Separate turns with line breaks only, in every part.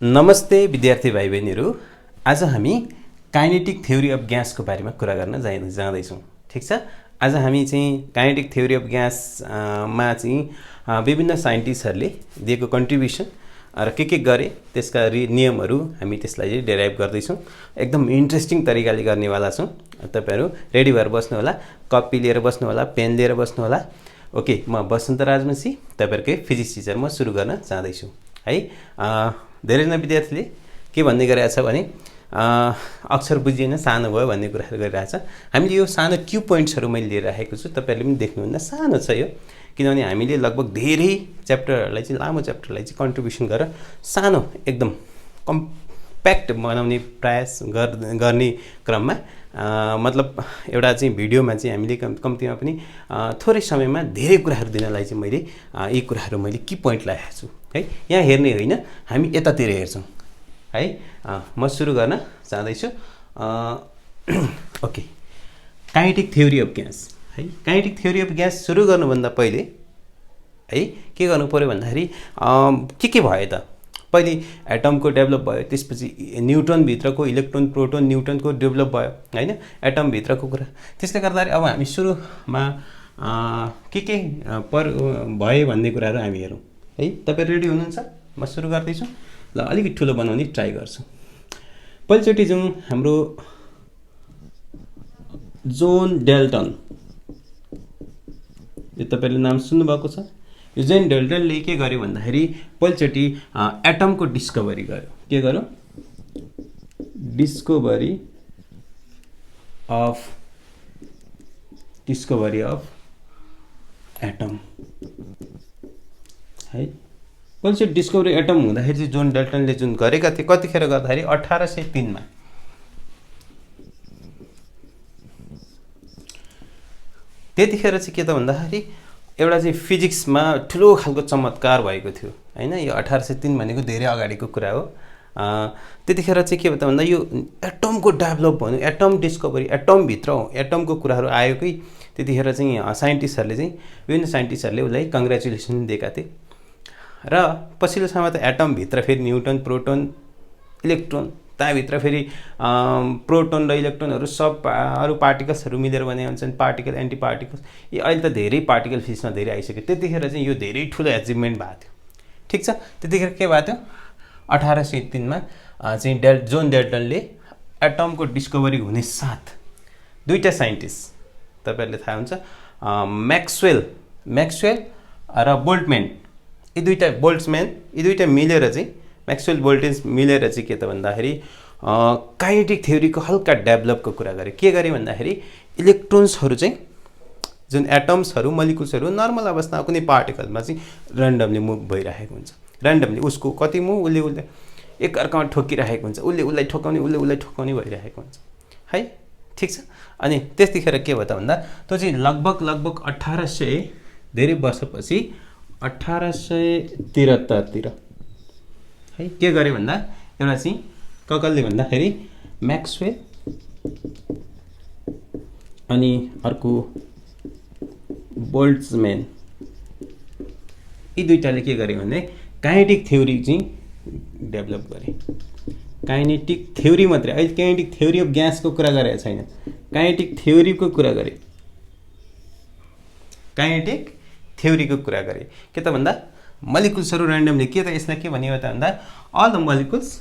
नमस्ते विद्यार्थी भाइ बहिनीहरू। आज हामी काइनेटिक थ्योरी अफ ग्यासको बारेमा कुरा गर्न जाँदैछौँ। ठिक छ। आज हामी चाहिँ काइनेटिक थ्योरी अफ ग्यासमा चाहिँ विभिन्न साइन्टिस्टहरूले दिएको कन्ट्रिब्युसन र के गरे त्यसका नियमहरू हामी त्यसलाई डेराइभ गर्दैछौँ। एकदम इन्ट्रेस्टिङ तरिकाले गर्नेवाला छौँ। तपाईहरु रेडी भएर बस्नु होला, कपी लिएर बस्नु होला, पेन लिएर बस्नु होला। ओके, म बसन्त राजवंशी तपाईहरुकै फिजिक्स टिचर म सुरु गर्न चाहदैछु है। धेरैजना विद्यार्थीले के भन्दै गरेछ भने अक्षर बुझिएन, सानो भयो भन्ने कुराहरू गरिरहेछ। हामीले यो सानो क्यू पोइन्ट्सहरू मैले लिएर राखेको छु, तपाईहरुले पनि देख्नुहुन्न, सानो छ यो। किनभने हामीले लगभग धेरै च्याप्टरहरूलाई चाहिँ लामो च्याप्टरलाई चाहिँ कन्ट्रिब्युसन गरेर सानो एकदम कम्प्याक्ट बनाउने प्रयास गर्ने क्रममा मतलब एउटा चाहिँ भिडियोमा चाहिँ हामीले कम्तीमा पनि थोरै समयमा धेरै कुराहरू दिनलाई चाहिँ मैले यी कुराहरू मैले की पोइन्ट लगाएको छु है। यहाँ हेर्ने होइन, हामी यतातिर हेर्छौँ है। म सुरु गर्न चाहदैछु। Okay, kinetic theory of gas है। काइनेटिक थ्योरी अफ ग्यास सुरु गर्नुभन्दा पहिले है के गर्नु पर्यो भन्दाखेरि के भयो त? पहिले एटमको डेभलप भयो, त्यसपछि न्युट्रनभित्रको इलेक्ट्रोन प्रोटोन न्युट्रनको डेभलप भयो हैन, एटमभित्रको कुरा। त्यसले गर्दाखेरि अब हामी सुरुमा के भयो भन्ने कुराहरू हामी हेरौँ है। तपाईहरु रेडी हुनुहुन्छ? म सुरु गर्दैछु। ल, अलिकति ठुलो बनाउने ट्राई गर्छु। पहिलोचोटि जाउँ हाम्रो जोन डाल्टन। यो तपाईहरुले नाम सुन्नुभएको छ। यो जोन डाल्टनले के गर्यो भन्दाखेरि पहिलोचोटि एटमको डिस्कभरी गर्यो। के गर्यो? डिस्कभरी अफ एटम है। पहिलोचोटि डिस्कभरी एटम हुँदाखेरि चाहिँ जोन डाल्टनले जुन गरेका थिए कतिखेर गर्दाखेरि 1803 मा। त्यतिखेर चाहिँ के त भन्दाखेरि एउटा चाहिँ फिजिक्समा ठुलो खालको चमत्कार भएको थियो हैन। यो 1803 भनेको धेरै अगाडिको कुरा हो। त्यतिखेर चाहिँ के भयो त भन्दा यो एटमको डेभलप भन्नु, एटम डिस्कभरी, एटमभित्र एटमको कुराहरू आयोकै त्यतिखेर चाहिँ साइन्टिस्टहरूले चाहिँ विभिन्न साइन्टिस्टहरूले उसलाई कङ्ग्रेचुलेसन दिएका थिए। र पछिल्लो समयमा त एटमभित्र फेरि न्युट्रन प्रोटोन इलेक्ट्रोन, त्यहाँभित्र फेरि प्रोटोन र इलेक्ट्रोनहरू सब अरू पार्टिकल्सहरू मिलेर बने हुन्छन्, पार्टिकल एन्टी पार्टिकल्स। यो अहिले त धेरै पार्टिकल फिजिक्समा धेरै आइसक्यो। त्यतिखेर चाहिँ यो धेरै ठुलो एचिभमेन्ट भएको थियो। ठिक छ। त्यतिखेर के भएको थियो? 1803 मा चाहिँ जोन डाल्टनले एटमको डिस्कभरी हुने साथ दुईटा साइन्टिस्ट, तपाईहरुले थाहा हुन्छ, म्याक्सवेल र बोल्टम्यान, यी दुईटा मिलेर चाहिँ म्याक्सवेल बोल्टेज मिलेर चाहिँ के त भन्दाखेरि काइनेटिक थ्योरीको हल्का डेभलपको कुरा गरे। के गरे भन्दाखेरि इलेक्ट्रोन्सहरू चाहिँ जुन एटम्सहरू मलिकुल्सहरू नर्मल अवस्थामा कुनै पार्टिकलमा चाहिँ र्यान्डमली मुभ भइरहेको हुन्छ। र्यान्डमली उसको कति मुभ उसले एकअर्कामा ठोकिरहेको हुन्छ, उसलाई ठोकाउने भइरहेको हुन्छ है। ठिक छ। अनि त्यतिखेर के भयो त भन्दा त्यो चाहिँ लगभग 1800 धेरै वर्षपछि 1873 तिर है के गरे भन्दा एउटा चाहिँ कसले भन्दाखेरि म्याक्सवेल अनि अर्को बोल्ट्जम्यान, यी दुईटाले के गरे भने काइनेटिक थ्योरी चाहिँ डेभलप गरे। काइनेटिक थ्योरी मात्रै, अहिले काइनेटिक थ्योरी अफ ग्यासको कुरा गरेको छैन, काइनेटिक थ्योरीको कुरा गरे। काइनेटिक थ्योरीको कुरा गरे। के त भन्दा मलिकुल्सहरू र्यान्डमली, के त यसलाई के भनियो त भन्दा all the molecules,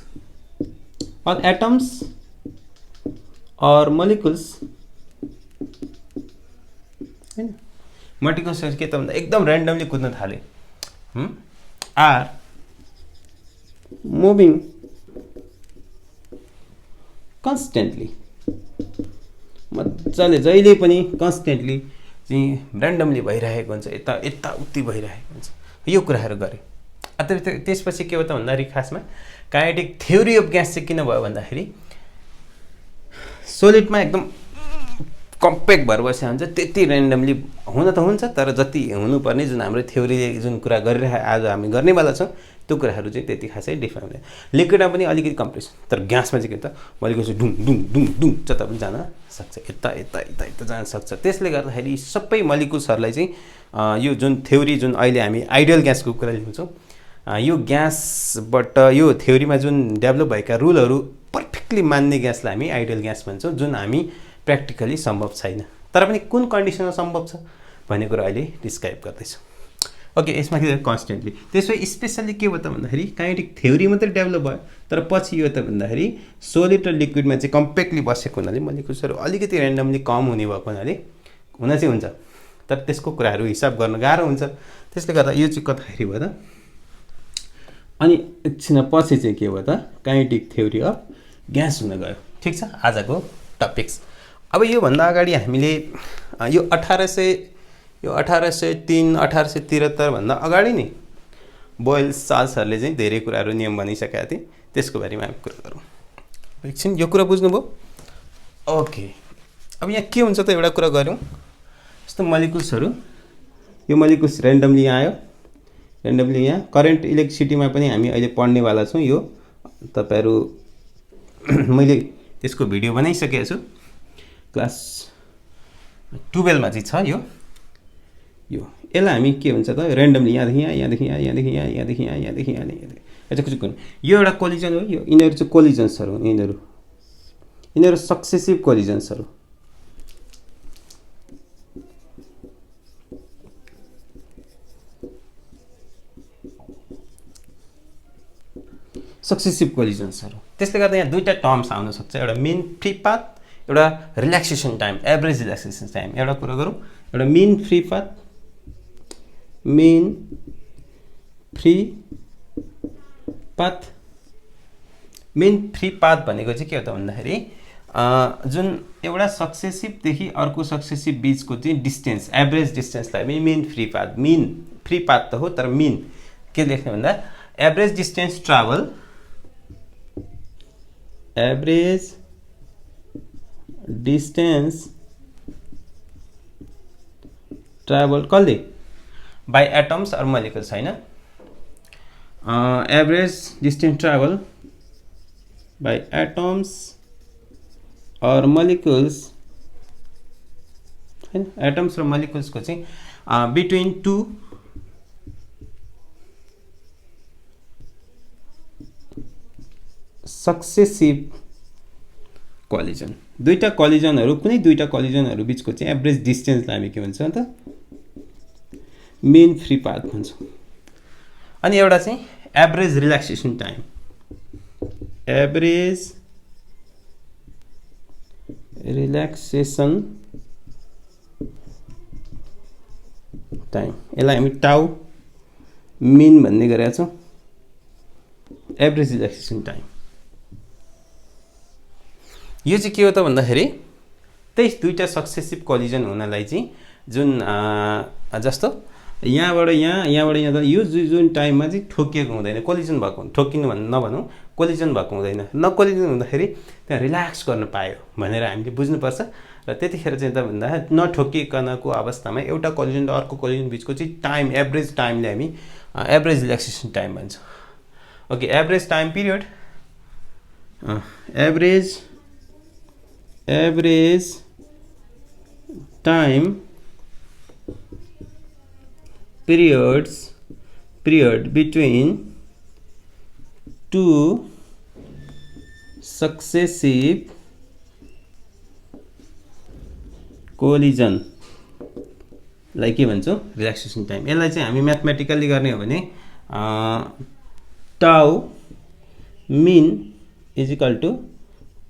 all atoms or molecules हैन, मल्टिकल्स के त भन्दा एकदम र्यान्डमली कुद्न थाले, आर मुभिङ कन्स्टेन्टली, मजाले जहिले पनि कन्स्टेन्टली चाहिँ र्यान्डमली भइरहेको हुन्छ, यताउति भइरहेको हुन्छ। यो कुराहरू गरे। त्यसपछि के हो त भन्दाखेरि खासमा काइनेटिक थ्योरी अफ ग्यास चाहिँ किन भयो भन्दाखेरि सोलिडमा एकदम कम्प्याक्ट भएर बसेको हुन्छ, त्यति र्यान्डमली हुन त हुन्छ, तर जति हुनुपर्ने जुन हाम्रो थ्योरीले जुन कुरा आज हामी गर्नेवाला छौँ त्यो कुराहरू चाहिँ त्यति खासै डिफाइन हुँदैन। लिक्विडमा पनि अलिकति कम्प्रेसन, तर ग्यासमा चाहिँ के त मलिकुल चाहिँ डुङ डुङ डुङ डुङ जता पनि जान सक्छ, यता जान सक्छ। त्यसले गर्दाखेरि सबै मलिकुल्सहरूलाई चाहिँ यो जुन थ्योरी जुन अहिले हामी आइडियल ग्यासको कुरा लिन्छौँ यो ग्यासबाट यो थ्योरीमा जुन डेभलप भएका रुलहरू पर्फेक्टली मान्ने ग्यासलाई हामी आइडियल ग्यास भन्छौँ, जुन हामी प्र्याक्टिकली सम्भव छैन, तर पनि कुन कन्डिसनमा सम्भव छ भन्ने कुरा अहिले डिस्क्राइब गर्दैछौँ। ओके, यसमा के कन्स्टेन्टली त्यसो स्पेसल्ली के भयो त भन्दाखेरि काइनेटिक थ्योरी मात्रै डेभलप भयो, तर पछि यो त भन्दाखेरि सोलिड र लिक्विडमा चाहिँ कम्प्याक्टली बसेको हुनाले मोलिकुल्सहरू अलिकति ऱ्यान्डमली कम हुने भएको हुनाले हुन चाहिँ हुन्छ, तर त्यसको कुराहरू हिसाब गर्न गाह्रो हुन्छ। त्यसले गर्दा यो चाहिँ कताखेरि भयो त, अनि एकछिन पछि चाहिँ के भयो त काइनेटिक थ्योरी अफ ग्यास हुन गयो। ठिक छ, आजको टपिक्स। अब योभन्दा अगाडि हामीले यो 1803 1873 भन्दा अगाडि नै बोयल्स चार्ल्सहरूले चाहिँ धेरै कुराहरू नियम बनिसकेका थिए, त्यसको बारेमा हामी कुरा गरौँ। एकछिन यो कुरा बुझ्नुभयो? ओके, अब यहाँ के हुन्छ त एउटा कुरा गरौँ। जस्तो मोलिकुल्सहरू, यो मोलिकुल्स ऱ्यान्डमली आयो, ऱ्यान्डमली यहाँ करेन्ट इलेक्ट्रिसिटीमा पनि हामी अहिले पढ्नेवाला छौँ। यो तपाईँहरू मैले त्यसको भिडियो बनाइसकेको छु, क्लास 12 मा चाहिँ छ यो। यसलाई हामी के हुन्छ त ऱ्यान्डमली यहाँदेखि यहाँ, यहाँदेखि यहाँ, यहाँदेखि यहाँ, यहाँदेखि यहाँ, यहाँदेखि यहाँ, यहाँदेखि यो एउटा कोलिजन हो। यो यिनीहरू चाहिँ कोलिजन्सहरू, यिनीहरू सक्सेसिभ कोलिजन्सहरू। सक्सेसिभ कोलिजन्सहरू। त्यसले गर्दा यहाँ दुईवटा टर्म्स आउन सक्छ, एउटा मेन फ्री पाथ, एउटा relaxation time, average relaxation time. एउटा कुरा गरौँ, एउटा main free path, mean free path. Mean free path भनेको चाहिँ के हो त भन्दाखेरि जुन एउटा सक्सेसिभदेखि अर्को सक्सेसिभ बिचको चाहिँ डिस्टेन्स, एभरेज डिस्टेन्सलाई पनि mean free path, mean free path त हो तर मेन के लेख्ने भन्दा average distance travel, average distance travel कसले बाई एटम्स अर मोलिकुल्स होइन, average distance travel by atoms or molecules होइन, एटम्स र मोलिकुल्सको चाहिँ बिट्विन टु सक्सेसिभ कोलिजन। दुईटा कोलिजनहरू, कुनै दुईटा कोलिजनहरू बिचको चाहिँ एभरेज डिस्टेन्सलाई हामी के भन्छ त मेन फ्री पाथ भन्छौँ। अनि एउटा चाहिँ average relaxation time, average relaxation time, यसलाई हामी टाउ मिन भन्ने गरेका छौँ, एभरेज रिल्याक्सेसन टाइम। यो चाहिँ के हो त भन्दाखेरि त्यही दुईवटा सक्सेसिभ कोलिजन हुनलाई चाहिँ जुन जस्तो यहाँबाट यहाँ, यहाँबाट यहाँ त यो जुन टाइममा चाहिँ ठोकिएको हुँदैन, कोलिजन भएको, ठोकिनु नभनौँ, कोलिजन भएको हुँदैन। नकोलिजन हुँदाखेरि त्यहाँ रिल्याक्स गर्न पायो भनेर हामीले बुझ्नुपर्छ। र त्यतिखेर चाहिँ त भन्दा नठोकिकनको अवस्थामा एउटा कोलिजन र अर्को कोलिजन बिचको चाहिँ टाइम, एभरेज टाइमले हामी एभरेज रिल्याक्सेसन टाइम भन्छौँ। Okay, average time period, average time period between two successive collision लाई के भन्छौँ रिल्याक्सेसन टाइम। यसलाई चाहिँ हामी म्याथमेटिकल्ली गर्ने हो भने टाउ मिन इज इक्वल टु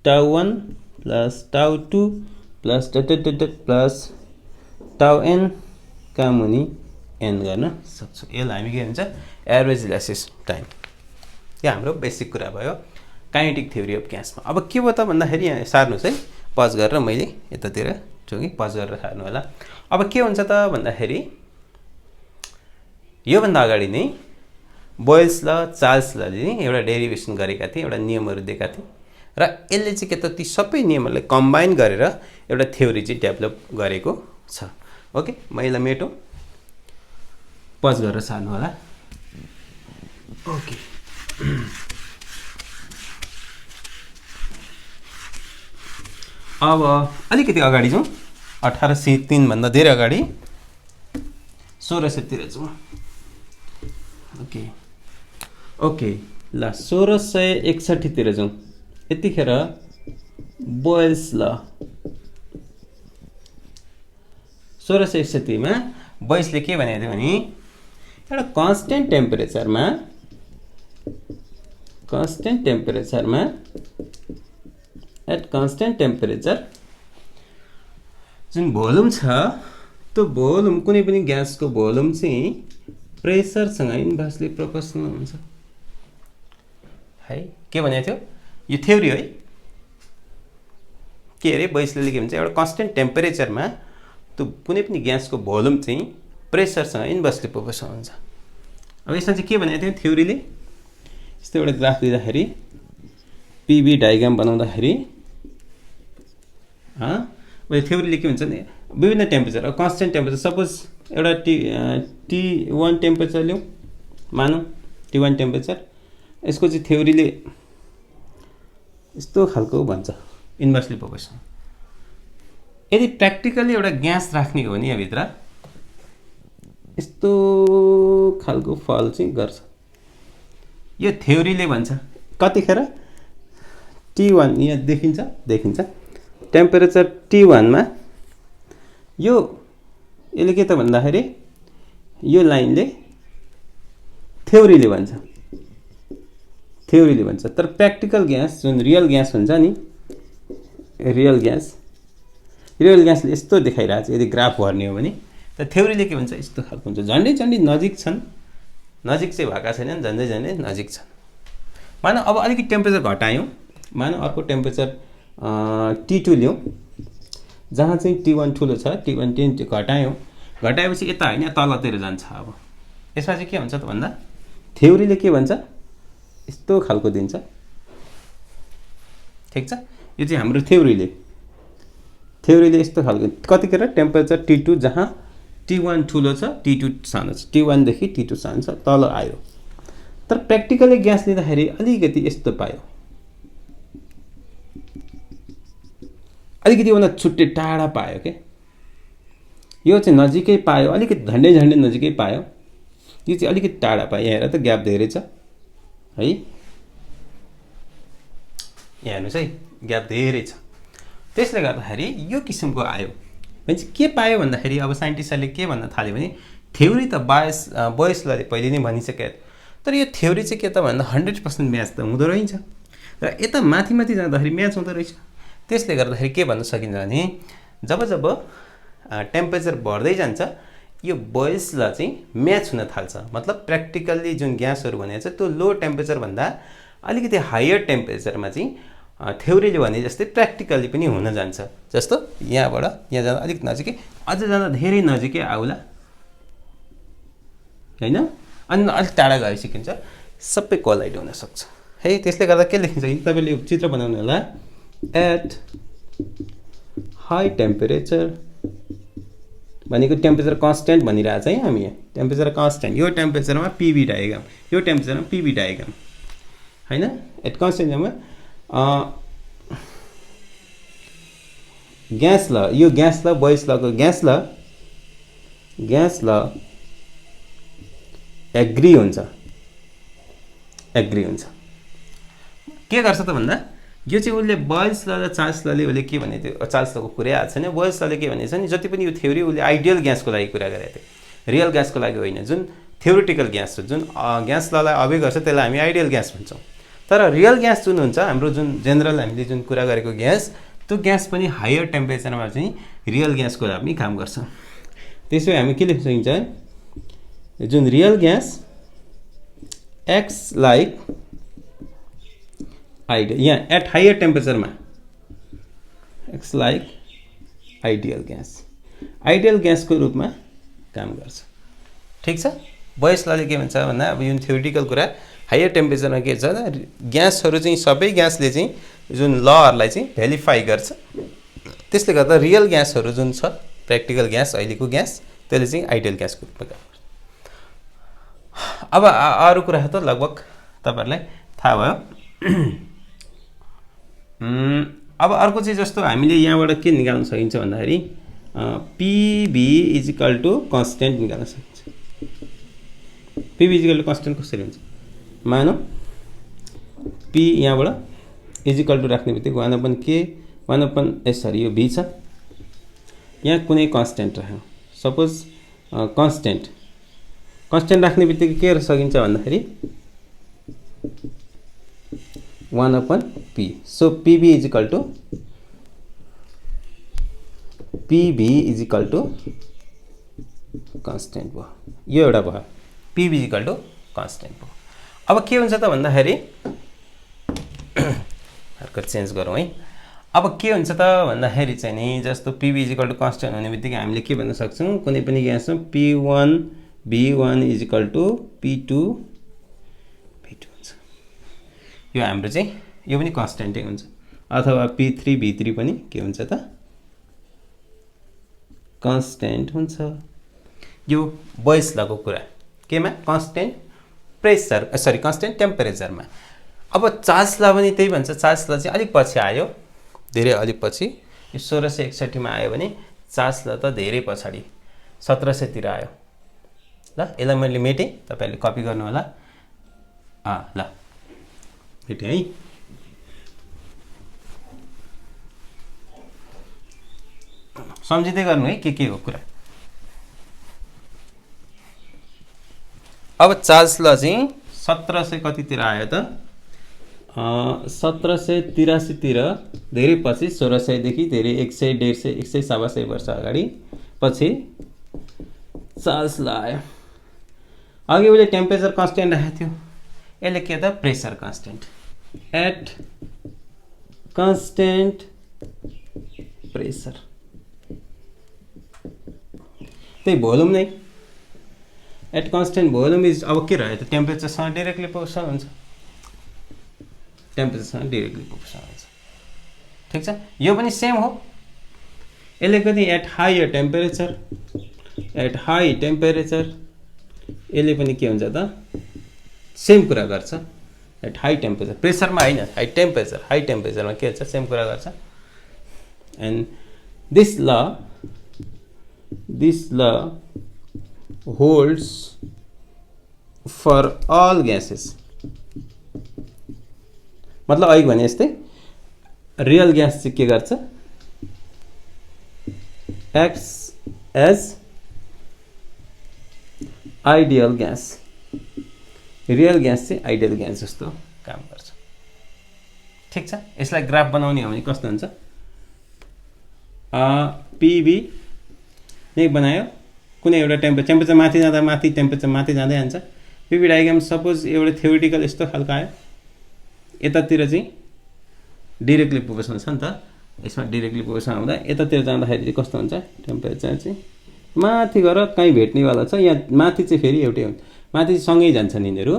टाउ 1 प्लस टाउ 2 प्लस प्लस टाउ एन का मुनि एन गर्न सक्छौँ। यसलाई हामी के भन्छ एभरेज रिल्याक्सेसन टाइम। यो हाम्रो बेसिक कुरा भयो काइनेटिक थ्योरी अफ ग्यासमा। अब के भयो त भन्दाखेरि यहाँ सार्नुहोस् है, पज गरेर मैले यतातिर छु कि पज गरेर सार्नु होला। अब के हुन्छ त भन्दाखेरि योभन्दा अगाडि नै बोयल्स ल चार्ल्सले एउटा डेरिभेसन गरेका थिए, एउटा नियमहरू दिएका थिए र यसले चाहिँ के त ती सबै नियमहरूलाई कम्बाइन गरेर एउटा थ्योरी चाहिँ डेभलप गरेको छ। ओके, मैले मेटो पज गरेर सार्नु होला। ओके, अब अलिकति अगाडि जाउँ, 1803 भन्दा धेरै अगाडि 1600 तिर जाउँ। ओके, ओके ल 1661 तिर जाउँ। यतिखेर बोयल्स ल 1661 मा बोयल्सले के भनेको थियो भने एउटा कन्स्टेन्ट टेम्परेचरमा एट कन्स्टेन्ट टेम्परेचर जुन भोल्युम छ त्यो भोल्युम कुनै पनि ग्यासको भोल्युम चाहिँ प्रेसरसँग इन्भर्सली प्रोपोर्सनल हुन्छ है। के भनेको थियो यो थ्योरी है। के अरे बोयल्सले के भन्छ एउटा कन्स्टेन्ट टेम्परेचरमा त्यो कुनै पनि ग्यासको भोल्युम चाहिँ प्रेसरसँग इन्भर्सली प्रोपोर्सनल हुन्छ। अब यसमा चाहिँ के भनेको थियो थ्योरीले यस्तो एउटा ग्राफ दिँदाखेरि पीवी डायग्राम बनाउँदाखेरि थ्योरीले के भन्छ भने विभिन्न टेम्परेचर अब कन्स्टेन्ट टेम्परेचर सपोज एउटा T1 टेम्परेचर लिउँ मानौँ T1 टेम्परेचर यसको चाहिँ थ्योरीले यस्तो खालको भन्छ इन्भर्सली प्रोपोर्सनल। यदि प्र्याक्टिकली एउटा ग्यास राख्ने हो भने यहाँभित्र यस्तो खालको फल चाहिँ गर्छ। यो थ्योरीले भन्छ कतिखेर T1 यहाँ देखिन्छ टेम्परेचर T1 मा यसले के त भन्दाखेरि यो लाइनले थ्योरीले भन्छ तर प्र्याक्टिकल ग्यास जुन रियल ग्यास हुन्छ नि रियल ग्यासले यस्तो देखाइरहेको छ। यदि ग्राफ भर्ने हो भने त थ्योरीले के भन्छ यस्तो खालको हुन्छ झन्डै नजिक छन्। नजिक चाहिँ भएका छैनन् झन्डै नजिक छन्। मानौ अब अलिकति टेम्परेचर घटायौँ मानौ अर्को टेम्परेचर T2 ल्याउँ जहाँ चाहिँ T1 ठुलो छ T1 घटाएपछि यता होइन तलतिर जान्छ। अब यसमा चाहिँ के हुन्छ त भन्दा थ्योरीले के भन्छ यस्तो खालको दिन्छ। ठिक छ यो चाहिँ हाम्रो थ्योरीले यस्तो खालको कतिखेर टेम्परेचर T2 जहाँ T1 ठुलो छ T2 सानो छ T1 देखि T2 सानो छ तल आयो। तर प्र्याक्टिकली ग्यास लिँदाखेरि अलिकति यस्तो पायो अलिकति भन्दा छुट्टै टाढा पायो के यो चाहिँ नजिकै पायो अलिकति झन्डै नजिकै पायो यो चाहिँ अलिकति टाढा पायो। यहाँ हेर त ग्याप धेरै छ है यहाँ हेर्नुहोस् है ग्याप धेरै छ। त्यसले गर्दाखेरि यो किसिमको आयो भने चाहिँ के पायो भन्दाखेरि अब साइन्टिस्टहरूले के भन्न थाल्यो भने थ्योरी त बोयल्सले पहिले नै भनिसके तर यो थ्योरी चाहिँ के त भन्दा 100% म्याच त हुँदो रहेछ र यता माथि जाँदाखेरि म्याच हुँदो रहेछ। त्यसले गर्दाखेरि के भन्न सकिन्छ भने जब टेम्परेचर बढ्दै जान्छ यो बोयल्सलाई चाहिँ म्याच हुन थाल्छ। मतलब प्र्याक्टिकल्ली जुन ग्यासहरू भनेको छ त्यो लो टेम्परेचर भन्दा अलिकति हायर टेम्परेचरमा चाहिँ थ्योरीले भने जस्तै प्र्याक्टिकल्ली पनि हुन जान्छ। जस्तो यहाँबाट यहाँ जाँदा अलिक नजिकै अझ जाँदा धेरै नजिकै आउला हैन अनि अलिक टाढा गइसकिन्छ सबै कोलाइड हुन सक्छ है। त्यसले गर्दा के लेखिन्छ तपाईले चित्र बनाउनु होला एट हाई टेम्परेचर भनेको टेम्परेचर कन्स्टेन्ट भनिरहेछ है हामी यहाँ टेम्परेचर कन्स्टेन्ट यो टेम्परेचरमा पीवी डायग्राम हैन एट कन्स्टेन्टमा ग्यास ल यो ग्यास ल बोयल्स लको ग्यास ल एग्री हुन्छ के गर्छ त भन्दा यो चाहिँ उसले बोयल्स ल र चार्ल्स लले उसले के भनेको थियो चार्ल्स लको कुरै आएको छैन। बोयल्स लले के भनेको छ नि जति पनि यो थ्योरी उसले आइडियल ग्यासको लागि कुरा गरेको थियो रियल ग्यासको लागि होइन। जुन थ्योरिटिकल ग्यास हो जुन ग्यास ललाई अबे गर्छ त्यसलाई हामी आइडियल ग्यास भन्छौँ। तर रियल ग्यास जुन हुन्छ हाम्रो जुन जेनरल हामीले जुन कुरा गरेको ग्यास त्यो ग्यास पनि हायर टेम्परेचरमा चाहिँ रियल ग्यासको लागि पनि काम गर्छ। त्यसो हामी के लेख्न सकिन्छ जुन real gas acts like ideal यहाँ एट हायर टेम्परेचरमा एक्स लाइक आइडियल ग्यासको रूपमा काम गर्छ। ठिक छ बोयल्स लले के भन्छ भन्दा अब यो थ्योरिटिकल कुरा हायर टेम्परेचरमा के छ ग्यासहरू चाहिँ सबै ग्यासले चाहिँ जुन लहरुलाई चाहिँ भेलिफाई गर्छ। त्यसले गर्दा रियल ग्यासहरू जुन छ प्र्याक्टिकल ग्यास अहिलेको ग्यास त्यसले चाहिँ आइडियल ग्यासको रूपमा काम गर्छ। अब अरु कुरा त लगभग तपाईहरुलाई थाहा भयो। अब अर्को चाहिँ जस्तो हामीले यहाँबाट के निकाल्न सकिन्छ भन्दाखेरि पीभी = कन्स्टेन्ट निकाल्न सकिन्छ। पीभी = कन्स्टेन्ट कसरी हुन्छ मानौँ पी यहाँबाट इजिकल टु राख्ने बित्तिकै 1/k 1 सरी यो भी छ, यहाँ कुनै कन्स्टेन्ट राख्यौँ, सपोज कन्स्टेन्ट राख्ने बित्तिकै के गर्न सकिन्छ भन्दाखेरि 1/p। So pb is equal to constant भयो, यो एउटा भयो, pb इजिकल टु कन्स्टेन्ट भयो। अब के हुन्छ त भन्दाखेरि अर्को चेन्ज गरौँ है। अब के हुन्छ त भन्दाखेरि चाहिँ नि जस्तो pb इजिकल टु कन्स्टेन्ट हुने बित्तिकै हामीले के भन्न सक्छौँ, कुनै पनि ग्यासमा p1 v1 equal to p2 v2 हुन्छ। यो हाम्रो चाहिँ यो पनि कन्स्टेन्टै हुन्छ, अथवा p3 v3 पनि के हुन्छ त कन्स्टेन्ट हुन्छ। यो बोयस लको कुरा केमा कन्स्टेन्ट प्रेसर सरी कन्स्टेन्ट टेम्परेचरमा। अब चार्ल्स ल पनि त्यही भन्छ, चार्ल्स ल चाहिँ अलिक पछि आयो, धेरै अलिक पछि, यो 1661 मा आयो भने चार्ल्स ल त धेरै पछाडि 1700 तिर आयो। ल यसलाई मैले मेटेँ, तपाईहरुले कपी गर्नु होला। ल मेटेँ है। सम्झिँदै गर्नु है के हो कुरा। अब चार्ल्स ल चाहिँ 1700 कतितिर आयो त 1783 तिर, धेरै पछि 1600 देखि धेरै 100 150 100 150 वर्ष अगाडि पछि चार्ल्स ल आयो। अघि उसले टेम्परेचर कन्स्टेन्ट राखेको थियो, यसले के त pressure constant at constant pressure, त्यही भोल्युम नै एट कन्स्टेन्ट भोल्युम इज अब के रह्यो त टेम्परेचरसँग डाइरेक्टली प्रोपोर्सनल हुन्छ, टेम्परेचरसँग डाइरेक्टली प्रोपोर्सनल हुन्छ। ठिक छ, यो पनि सेम हो। यसले कति एट हाई टेम्परेचर यसले पनि के हुन्छ त सेम कुरा गर्छ एट हाई टेम्परेचर, प्रेसरमा हैन हाई टेम्परेचरमा के हुन्छ सेम कुरा गर्छ। एन्ड दिस ल holds for all gases, मतलब अघि भने जस्तै रियल ग्यास चाहिँ के गर्छ acts as ideal gas, real gas चाहिँ आइडियल ग्यास जस्तो काम गर्छ। ठिक छ, यसलाई ग्राफ बनाउने हो भने कस्तो हुन्छ, पीबी नै बनायो, कुनै एउटा टेम्परेचर माथि जाँदा माथि टेम्परेचर माथि जाँदै जान्छ। पीबी डायग्राम सपोज एउटा थ्योरिटिकल यस्तो खालको आयो, यतातिर चाहिँ डाइरेक्टली प्रोपोर्सनल छ नि त, यसमा डाइरेक्टली प्रोपोर्सनल आउँदा यतातिर जाँदाखेरि चाहिँ कस्तो हुन्छ टेम्परेचर चाहिँ माथि गएर कहीँ भेट्नेवाला छ, यहाँ माथि चाहिँ फेरि एउटै हुन्छ, माथि सँगै जान्छन् यिनीहरू।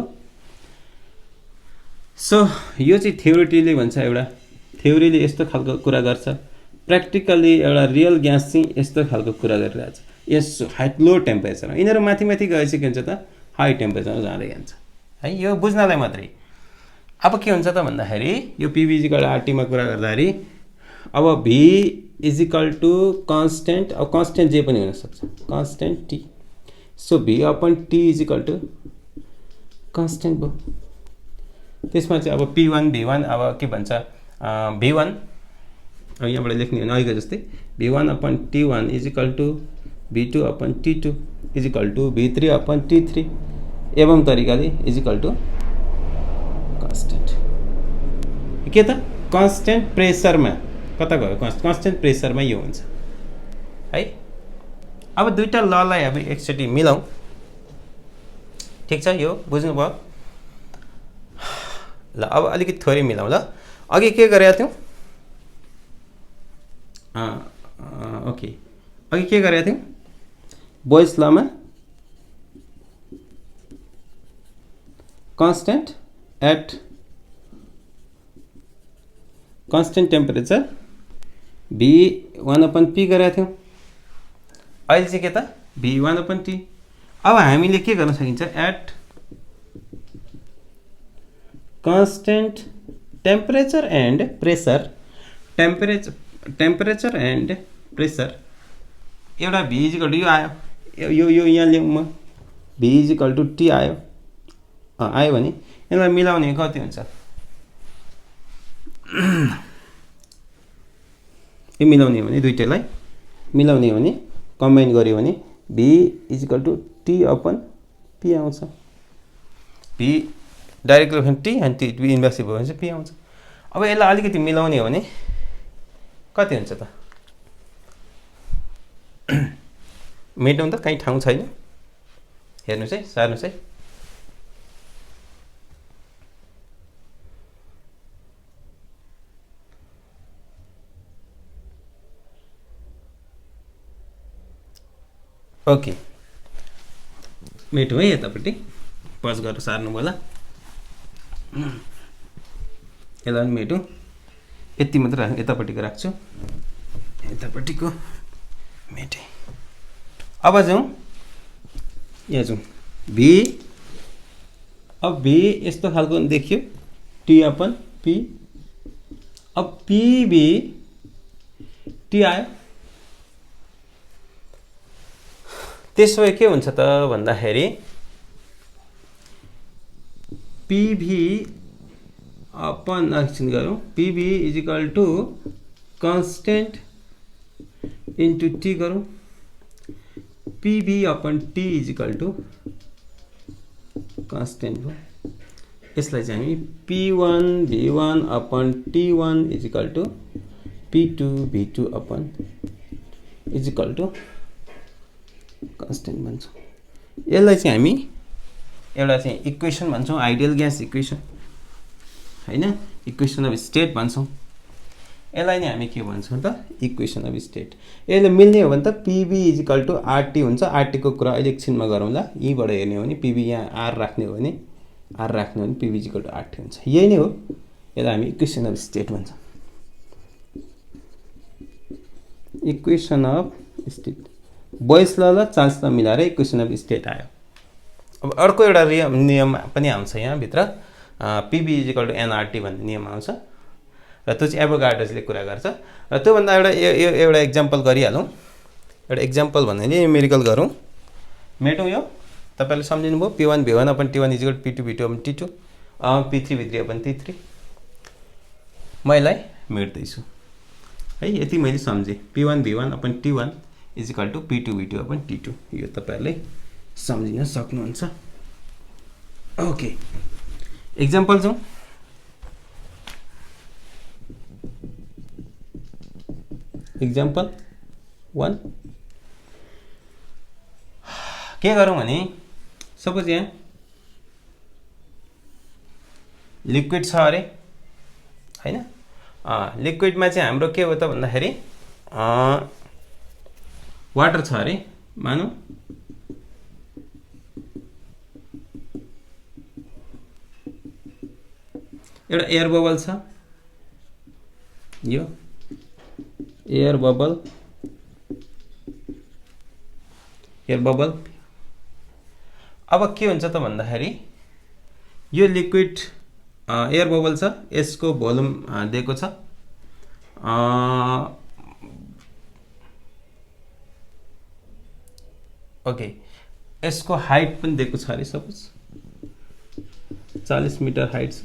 सो यो चाहिँ थ्योरीले भन्छ, एउटा थ्योरीले यस्तो खालको कुरा गर्छ, प्र्याक्टिकली एउटा रियल ग्यास चाहिँ यस्तो खालको कुरा गरिरहेछ। यस लो टेम्परेचरमा यिनीहरू माथि गएपछि के हुन्छ त हाई टेम्परेचरमा जाँदै जान्छ है, यो बुझ्नलाई मात्रै। अब के हुन्छ त भन्दाखेरि यो पीबी इजिकल आरटीमा कुरा गर्दाखेरि अब भी इजिकल टु कन्स्टेन्ट, अब कन्स्टेन्ट जे पनि हुन सक्छ constant T, so V upon T is equal to constant भयो। त्यसमा चाहिँ अब p1 v1 अब के भन्छ v1 अब यहाँबाट लेख्ने हो भने अहिलेको जस्तै v1 upon t1 is equal to v2 upon t2 is equal to v3 upon t3 एवं तरिकाले इजिकल टु कन्स्टेन्ट के त कन्स्टेन्ट प्रेसरमा कता गयो कन्स्टेन्ट प्रेसरमा यो हुन्छ है। अब दुईटा ललाई अब एकचोटि मिलाउँ। ठिक छ, यो बुझ्नुभयो। ल अब अलिकति थोरै मिलाउँ। ल अघि के गरेका थियौँ ओके, अघि के गरेका थियौँ boys Lama constant at constant temperature v1/p गरेका थियौँ। अहिले चाहिँ के त v1/t। अब हामीले के गर्न सकिन्छ at constant temperature and pressure, temperature and pressure एउटा v इजिकल टु यो आयो, यो यहाँ ल्याउँ म v इजिकल टु t आयो भने यसलाई मिलाउने कति हुन्छ यो मिलाउने हो भने दुईटैलाई मिलाउने हो भने कम्बाइन गर्यो भने v = t/p आउँछ v डाइरेक्ट लेख्यो भने t अनि t इन्भर्सिभ हो भने चाहिँ p आउँछ अब यसलाई अलिकति मिलाउने हो भने कति हुन्छ त मेट्नु त कहीँ ठाउँ छैन हेर्नुस् है सार्नुस् है ओके मेटौँ है यतापट्टि पज गरेर सार्नु होला यसलाई पनि मेटौँ यति मात्र यतापट्टिको राख्छु यतापट्टिको मेटेँ अब जाउँ यहाँ जाउँ v अब v यस्तो खालको देखियो t/p अब pv t आयो त्यसो भए के हुन्छ त भन्दाखेरि pv अपन एकछिन गरौँ pv = constant into t गरौँ pv/t = constant हो यसलाई चाहिँ हामी p1v1/t1 = p2v2/ constant भन्छौँ यसलाई चाहिँ हामी एउटा चाहिँ इक्वेसन भन्छौँ आइडियल ग्यास इक्वेसन हैन इक्वेसन अफ स्टेट भन्छौँ यसलाई नै हामी के भन्छौँ त इक्वेसन अफ स्टेट यसले मिल्ने हो भने त pv = RT हुन्छ RT को कुरा अहिले एकछिनमा गरौँला यहीबाट हेर्ने हो भने pv यहाँ r राख्ने हो भने pv = RT हुन्छ यही नै हो यसलाई हामी इक्वेसन अफ स्टेट भन्छौँ इक्वेसन अफ स्टेट बोयस ल चार्ल्स ल मिलाएर इक्वेसन अफ स्टेट आयो अब अर्को एउटा नियम पनि आउँछ यहाँ भित्र pv = nRT भन्ने नियम आउँछ र त्यो चाहिँ एभोगाड्रोले कुरा गर्छ र त्यो भन्दा एउटा एक्जाम्पल गरिहालौँ एउटा एक्जाम्पल भन्ने न्युमेरिकल गरौँ मेटौँ यो तपाईले सम्झिनु भयो p1v1/t1 = p2v2/t2 p3v3/t3 म यसलाई मेट्दै छु है यति मैले सम्झे p1v1/t1 = p2v2/t2 यो तपाईहरुले सम्झिन सक्नुहुन्छ ओके एक्जाम्पल जाउँ एक्जाम्पल 1 के गरौँ भने सपोज यहाँ लिक्विड छ अरे हैन लिक्विडमा चाहिँ हाम्रो के हो त भन्दाखेरि वाटर छ अरे मानौ एउटा एयर बबल छ यो एयर बबल अब के हुन्छ त भन्दाखेरि यो लिक्विड एयर बबल छ यसको भोल्युम दिएको छ ओके यसको हाइट पनि दिएको छ अरे सपोज 40 मिटर हाइट छ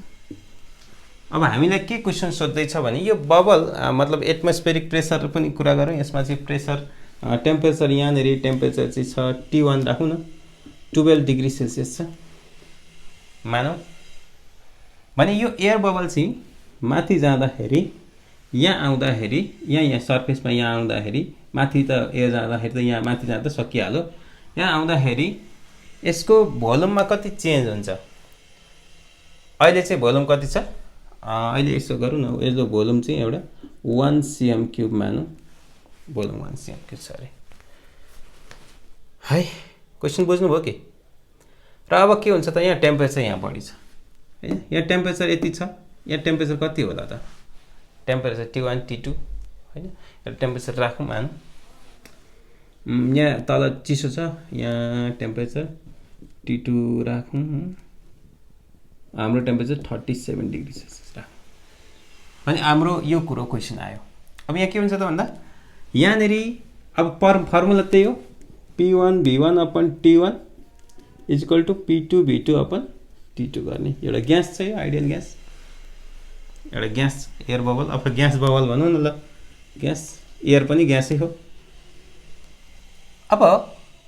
अब हामीलाई के क्वेशन सोध्दै छ भने यो बबल मतलब एटमोस्फेरिक प्रेसर पनि कुरा गरौँ यसमा चाहिँ प्रेसर टेम्परेचर यहाँ नेरी टेम्परेचर चाहिँ छ T1 राखौं न 12 डिग्री सेल्सियस छ मानौ भने यो एयर बबल चाहिँ माथि जाँदाखेरि यहाँ आउँदाखेरि यहाँ सरफेसमा यहाँ आउँदाखेरि माथि त एयर जाँदाखेरि त यहाँ माथि जाँदा सकिहाल्यो यहाँ आउँदाखेरि यसको भोल्युममा कति चेन्ज हुन्छ अहिले चाहिँ भोल्युम कति छ अहिले यसो गरौँ न यसको भोल्युम चाहिँ एउटा 1 cm³ मानौ भोल्युम 1 cm³ छ अरे है क्वेशन बुझ्नु भयो के र अब के हुन्छ त यहाँ टेम्परेचर यहाँ बढी छ हैन यहाँ टेम्परेचर यति छ यहाँ टेम्परेचर कति होला त टेम्परेचर T1 T2 हैन यो टेम्परेचर राखौं मानौ यहाँ तल चिसो छ यहाँ टेम्परेचर T2 राखौं हाम्रो टेम्परेचर 37 डिग्री सेल्सियस राखौं अनि हाम्रो यो कुरो क्वेशन आयो अब यहाँ के हुन्छ त भन्दा यहाँ नेरी अब फर्मुला त्यही हो P1v1/T1 = P2v2/T2 T2 गर्ने एउटा ग्यास छ यो आइडियल ग्यास एउटा ग्यास एयर बबल अथवा ग्यास बबल भनौँ न ल ग्यास एयर पनि ग्यासै हो अब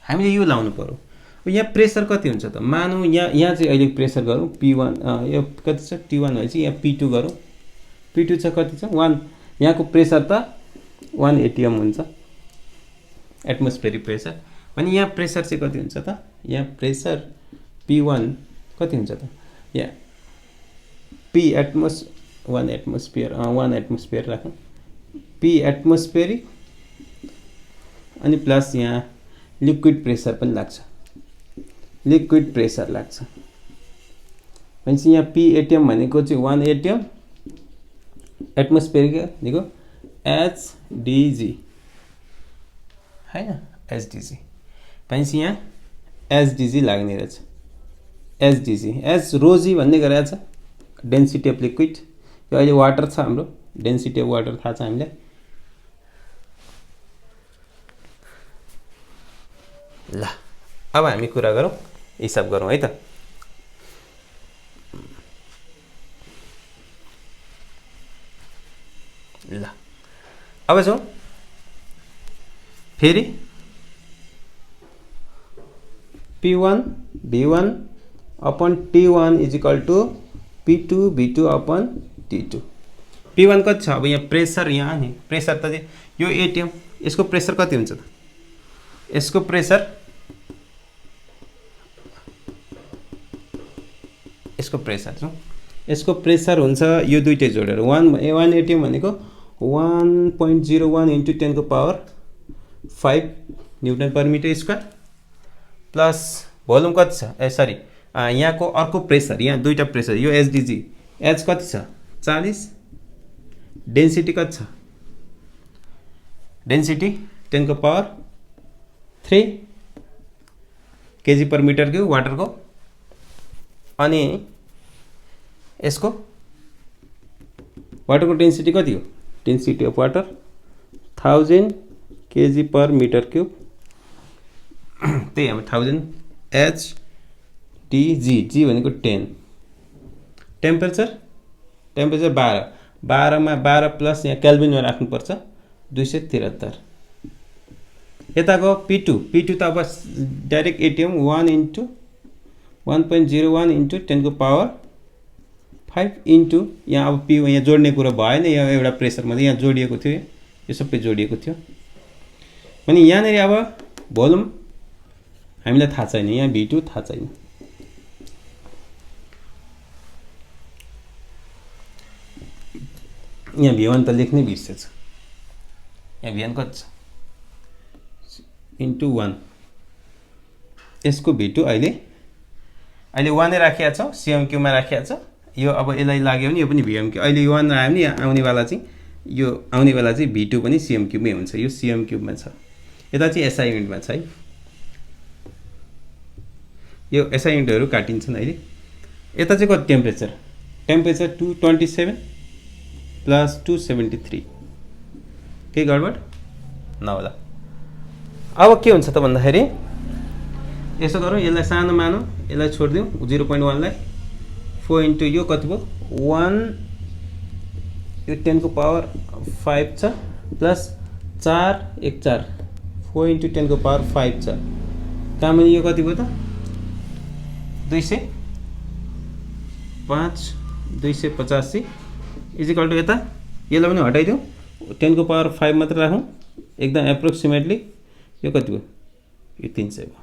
हामीले यो लाउनु पर्यो यहाँ प्रेसर कति हुन्छ त मानौँ यहाँ चाहिँ अहिले प्रेसर गरौँ P1 यो कति छ T1 भएपछि यहाँ P2 गरौँ P2 छ कति छ 1 यहाँको प्रेसर त 1 atm हुन्छ एटमोस्फेरिक प्रेसर भने यहाँ प्रेसर चाहिँ कति हुन्छ त यहाँ प्रेसर P1 कति हुन्छ त यहाँ P एटमोस्फियर 1 एटमोस्फियर राखौँ P एटमोस्फेरिक अनि प्लस यहाँ लिक्विड प्रेसर पनि लाग्छ लिक्विड प्रेसर लाग्छ भनेपछि यहाँ P atm भनेको चाहिँ 1 atm एटमोस्फेरिक भनेको HDG हैन HDG भनेपछि यहाँ HDG लाग्ने रहेछ HDG एज रोजी भन्ने गरेको छ डेन्सिटी अफ लिक्विड यो अहिले वाटर छ हाम्रो डेन्सिटी अफ वाटर थाहा छ हामीलाई ल अब हामी कुरा गरौँ हिसाब गरौँ है त ल अब जाउँ फेरि P1 V1 upon T1 is equal to P2 V2 upon T2 P1 कति छ अब यहाँ प्रेसर यहाँ नि प्रेसर त यो एटिएम यसको प्रेसर कति हुन्छ त यसको प्रेसर यसको प्रेसर हुन्छ यो दुईटै जोडेर 1 एटिएम भनेको 1.01 इन्टु 10 को power 5 newton per metre square plus volume कति छ ए सरी यहाँको अर्को प्रेसर यहाँ दुईटा प्रेसर यो एचडीजी एच कति छ 40 डेन्सिटी कति छ डेन्सिटी 10 को power 3 KG per metre cube water को अनि यसको वाटर को डेन्सिटी कति हो density of water 1000 KG per metre cube त्यही हामी 1000 एच टी जी भनेको 10 टेम्परेचर 12 मा 12 प्लस यहाँ केल्भिनमा राख्नुपर्छ 273 यताको P2 त अब डाइरेक्ट एटिएम 1 इन्टु 1.01 इन्टु 10 को पावर 5 इन्टु यहाँ अब P यहाँ जोड्ने कुरा भएन यहाँ एउटा प्रेसर मात्रै यहाँ जोडिएको थियो यो सबै जोडिएको थियो अनि यहाँनेरि अब भोल्युम हामीलाई थाहा छैन यहाँ V2 थाहा छैन यहाँ V1 त लेख्नै बिर्सेछ यहाँ V1 कति छ इन्टु 1 यसको V2 अहिले 1 नै राखिया छ CMQ मा राखिया छ यो अब यसलाई लाग्यो भने यो पनि VMQ अहिले 1 आयो भने आउने वाला चाहिँ V2 पनि CMQ मै हुन्छ यो CMQ मा छ यता चाहिँ SI युनिट मा छ है यो SI युनिटहरु काटिन्छन् अहिले यता चाहिँ कति टेम्परेचर 227 प्लस 273 के गडबड नहोला अब के हुन्छ त भन्दाखेरि यसो गरौँ यसलाई सानो मानौँ यसलाई छोड्दिउँ 0.1 लाई 4 इन्टु यो कति भयो 1 यो 10 को पावर 5 छ प्लस 4 1 4 4 इन्टु 10 को पावर 5 छ तामाने यो कति भयो त 205 285 इज इक्वल टु यता यसलाई पनि हटाइदिउँ 10 को पावर 5 मात्र राखौँ एकदम एप्रोक्सिमेटली यो कति भयो यो 300 भयो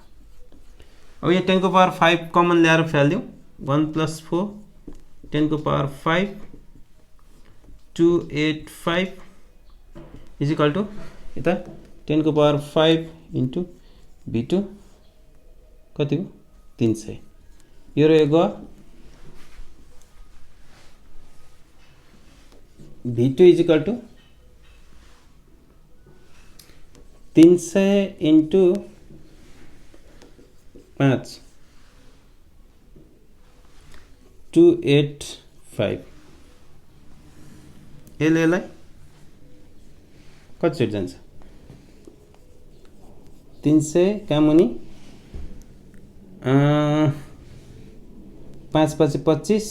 अब यहाँ 10 को पावर 5 कमन ल्याएर फाल्दिउँ 1 प्लस 4 10 को पावर 5 285 इज इक्वल टु यता 10 को पावर 5 इन्टु V2 कति हो 300 यो रहेको V2 is equal to 300 into 5 285 यसलाई कति सेट जान्छ 300 कामुनि 5 5 25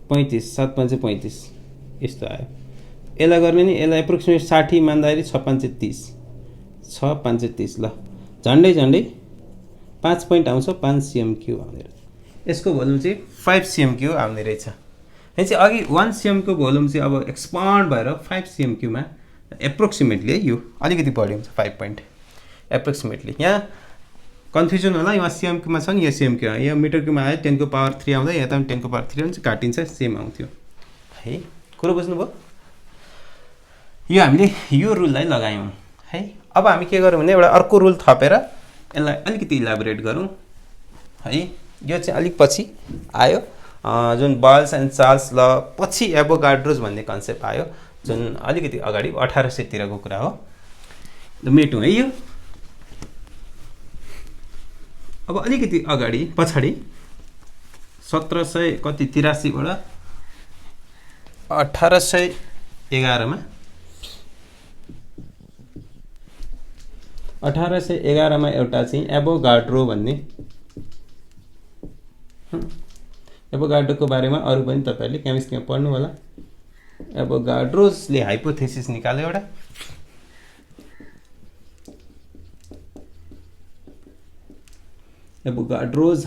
35 7 5 35 यस्तो आयो। यसलाई गर्ने नि यसलाई एप्रोक्सिमेट 60 मान्दाखेरि 6 5 30 6 5 30 ल झन्डै झन्डै 5 पोइन्ट आउँछ 5 cm³ आउने रहेछ। यसको भोल्युम चाहिँ 5 cm³ आउने रहेछ। यहाँ चाहिँ अघि 1 cm को भोल्युम चाहिँ अब एक्सपान्ड भएर 5 cm³ मा एप्रोक्सिमेटली यो अलिकति बढी हुन्छ 5 पोइन्ट एप्रोक्सिमेटली। यहाँ कन्फ्युजन होला, यहाँ cm³ मा छ नि, यो cm³ यो मिटर³ मा आयो 10 को पावर 3 आउँदा यहाँ त 10 को पावर 3 हुन्छ काटिन्छ सेम आउँथ्यो है। कुरो बुझ्नुभयो? यो हामीले यो रुललाई लगायौँ है। अब हामी के गरौँ भने एउटा अर्को रुल थपेर यसलाई अलिकति इलाबोरेट गरौँ है। यो चाहिँ अलिक पछि आयो जुन बल्स एन्ड चार्ल्स ल पछि एभोगाड्रोस भन्ने कन्सेप्ट आयो जुन अलिकति अगाडि 1800 तिरको कुरा हो। मेटौँ है यो। अब अलिकति अगाडि पछाडि 1700 कति 83 बाट 1811 मा 1811 मा एउटा चाहिँ एभोगाड्रो भन्ने एभोगाड्रोको बारेमा अरु पनि तपाईहरुले केमिस्ट्रीमा पढ्नु होला। एभोगाड्रोसले हाइपोथेसिस निकाल्यो एउटा। एभोगाड्रोस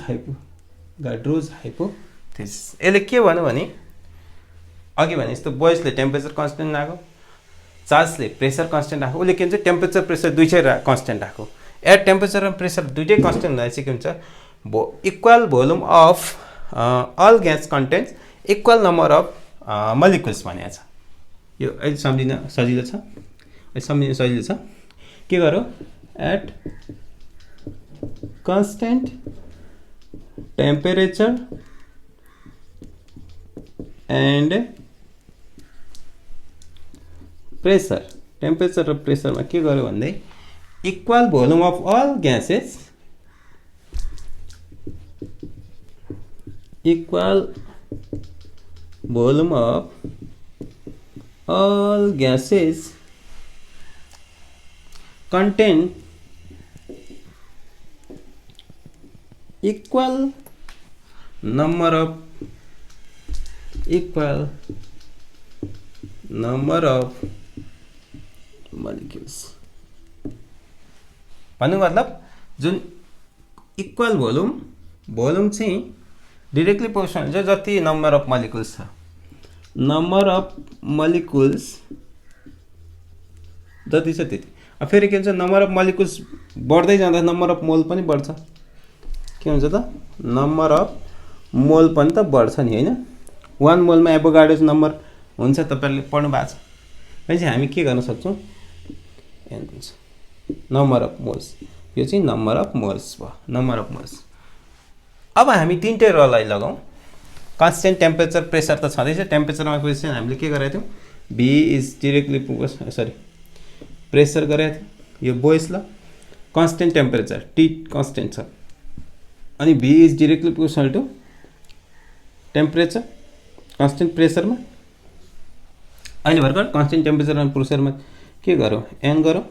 हाइपोथेसिस यसले के भन्यो भने अघि भने जस्तो बोयसले टेम्परेचर कन्स्टेन्ट राख्यो, चार्ल्सले प्रेसर कन्स्टेन्ट राख्यो। उसले के भन्छ टेम्परेचर प्रेसर दुईटै कन्स्टेन्ट राख्यो। एट टेम्परेचर र प्रेसर दुईटै कन्स्टेन्ट हुँदा चाहिँ के हुन्छ equal volume of all gas contents equal number of molecules भनेको छ। यो अहिले सम्झिन सजिलो छ, सम्झिन सजिलो छ। के गरौँ at constant temperature and pressure, temperature र प्रेसरमा के गर्यो भन्दै equal volume of all gases equal volume of all gases contain equal number of molecules। भन्नु मतलब जुन इक्वल भोल्युम चाहिँ डाइरेक्टली प्रोपोर्सनल हुन्छ जति नम्बर अफ मोलिक्युल्स छ। नम्बर अफ मोलिक्युल्स जति छ त्यति। अब फेरि के हुन्छ नम्बर अफ मोलिक्युल्स बढ्दै जाँदा नम्बर अफ मोल पनि बढ्छ। के हुन्छ त नम्बर अफ मोल पनि त बढ्छ नि हैन। 1 मोलमा एभोगाड्रोस नम्बर हुन्छ तपाईहरुले पढ्नु भएको छ। भनेपछि हामी के गर्न सक्छौं एन हुन्छ नम्बर अफ मोल्स। यो चाहिँ नम्बर अफ मोल्स भयो, नम्बर अफ मोल्स। अब हामी तीनटै रलाई लगाउँ। कन्स्टेन्ट टेम्परेचर प्रेसर त छँदैछ। टेम्परेचरमा क्वेशन हामीले के गरेका थियौं V इज डाइरेक्टली प्रेसर गरेका थियौं। यो बोयस ल कन्स्टेन्ट टेम्परेचर T कन्स्टेन्ट छ अनि V is directly proportional to temperature constant प्रेसरमा। अहिले भर्खर कन्स्टेन्ट टेम्परेचर अनि प्रेसरमा के गरौँ n गरौँ।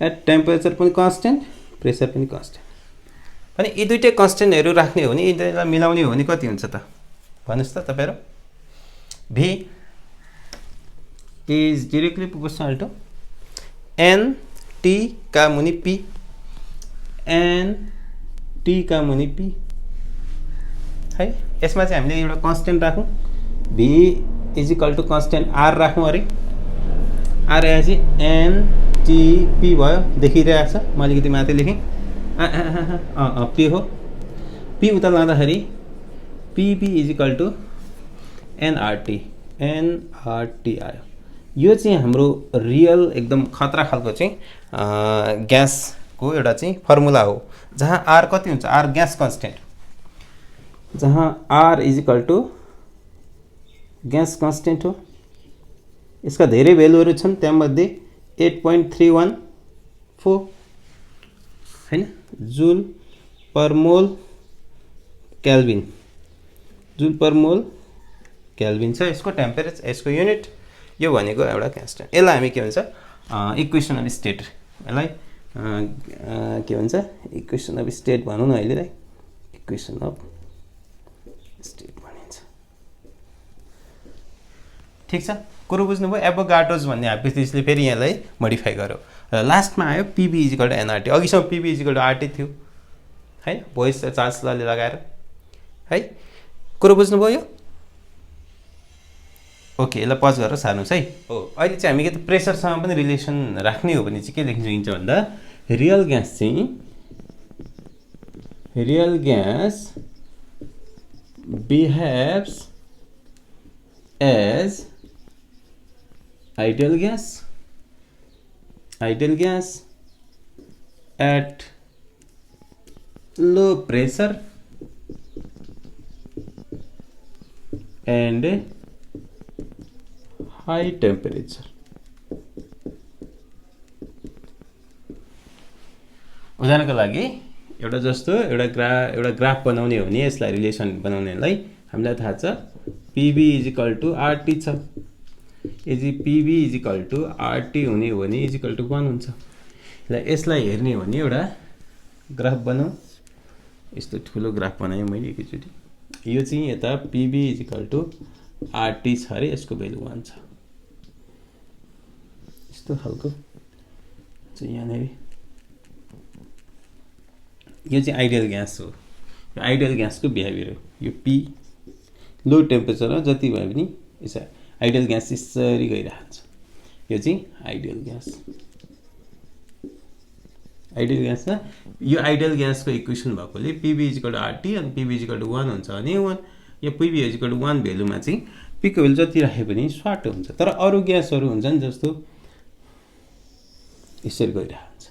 एट टेम्परेचर पनि कन्स्टेन्ट प्रेसर पनि कन्स्टेन्ट। अनि यी दुईटै कन्स्टेन्टहरु राख्ने हो भने यिनीलाई मिलाउने हो भने कति हुन्छ त भन्नुस् त तपाईहरु। V is directly proportional to n t का मुनि p n t का मुनि p है। यसमा चाहिँ हामीले एउटा कन्स्टेन्ट राखौं। V is equal to constant r राखौं अरे। r आएपछि n t p भयो देखिरहेछ। म अलिकति माथि लेखेँ p हो। p उता लाँदाखेरि pb is equal to nRT आयो। यो चाहिँ हाम्रो रियल एकदम खतरा खालको चाहिँ ग्यास को एउटा चाहिँ फर्मुला हो जहाँ r कति हुन्छ r ग्यास कन्स्टेन्ट, जहाँ r is equal to gas constant हो। यसका धेरै भ्यालुहरु छन् त्यसमध्ये 8.314 हैन जूल पर मोल केल्भिन। जूल पर मोल केल्भिन छ यसको टेम्परेचर, यसको युनिट। यो भनेको एउटा कन्स्टेन्ट। यसलाई हामी के भन्छ इक्वेसन अफ स्टेट। यसलाई के भन्छ इक्वेसन अफ स्टेट भनौं न अहिलेलाई। इक्वेसन अफ स्टेट भनिन्छ। ठिक छ, कुरो बुझ्नुभयो। एभोगाड्रोज भन्ने हाइपोथेसिसले फेरि यहाँलाई मोडिफाई गर्यो र लास्टमा आयो पिभी इजिकल टु एनआरटी। अघिसम्म पिभी इजिकल टु आरटी थियो है, भोइस चार्ज लले लगाएर है। कुरो बुझ्नुभयो यो? ओके, यसलाई पज गरेर सार्नुहोस् है। हो, अहिले चाहिँ हामी के त प्रेसरसँग पनि रिलेसन राख्ने हो भने चाहिँ के लेख्न सकिन्छ भन्दा real gas behaves as ideal gas at low pressure and high temperature। उदाहरणको लागि एउटा जस्तो एउटा ग्राफ बनाउने हो भने यसलाई रिलेसन बनाउनेलाई हामीलाई थाहा छ PV इजिकल टु RT छ। यदि PV इजिकल टु RT हुने हो भने इजिकल टु 1 हुन्छ। यसलाई हेर्ने हो भने एउटा ग्राफ बनाऊ। यस्तो ठुलो ग्राफ बनाएँ मैले एकैचोटि। यो चाहिँ यता PV इजिकल टु RT छ अरे, यसको भ्यालु 1 छ। यस्तो खालको चाहिँ यहाँनिर यो चाहिँ आइडियल ग्यास हो। यो आइडियल ग्यासको बिहेभियर हो। यो P लो टेम्परेचरमा जति भए पनि यसो आइडियल ग्यास यसरी गइरहन्छ। यो चाहिँ आइडियल ग्यासमा यो आइडियल ग्यासको इक्वेसन भएकोले PV इजिकल टु RT अनि PV इजिकल टु 1 हुन्छ भने 1 यो PV इजिकल टु 1 भ्यालुमा चाहिँ पीको भ्यालु जति राखे पनि स्वाट हुन्छ। तर अरू ग्यासहरू हुन्छन् जस्तो यसरी गइरहन्छ।